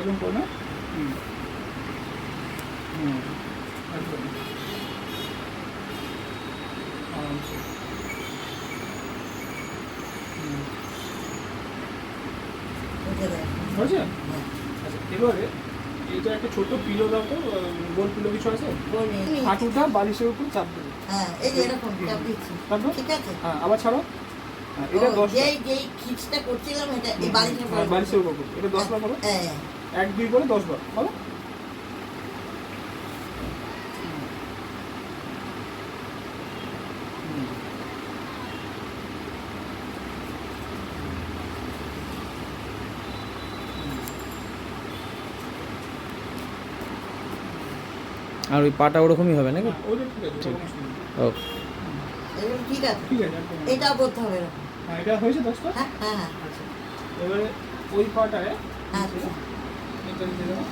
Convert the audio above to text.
এরকম করে না। একদম আরামসে। হয়েছে? আচ্ছা, এবারে এটা একটা ছোট পিলো দাও তো, গোল পিলো কিছু আছে? হাঁটুটা বালিশের উপর চাপ দেবে। হ্যাঁ, এই যে এরকম চাপ দিচ্ছি। তারপর? ঠিক আছে? হ্যাঁ, আবার ছাড়ো। হ্যাঁ, এটা 10 বার। যেই খিচটা করছিলাম এটা এই বালিশের উপর। হ্যাঁ, বালিশের উপর করো। এটা 10 বার করো। হ্যাঁ। 1 2 করে 10 বার। বলো। আর ওই পাটা ওরকমই হবে নাকি? হ্যাঁ, ওইটা ঠিক আছে। ঠিক। ওকে। এগুলো ঠিক আছে। ঠিক আছে, একদম। এটাও করতে হবে এরকম। হ্যাঁ, এটা হয়েছে 10 বার? হ্যাঁ হ্যাঁ হ্যাঁ। আচ্ছা, এবারে ওই পাটায় আচ্ছা। এটা নিতে দাও।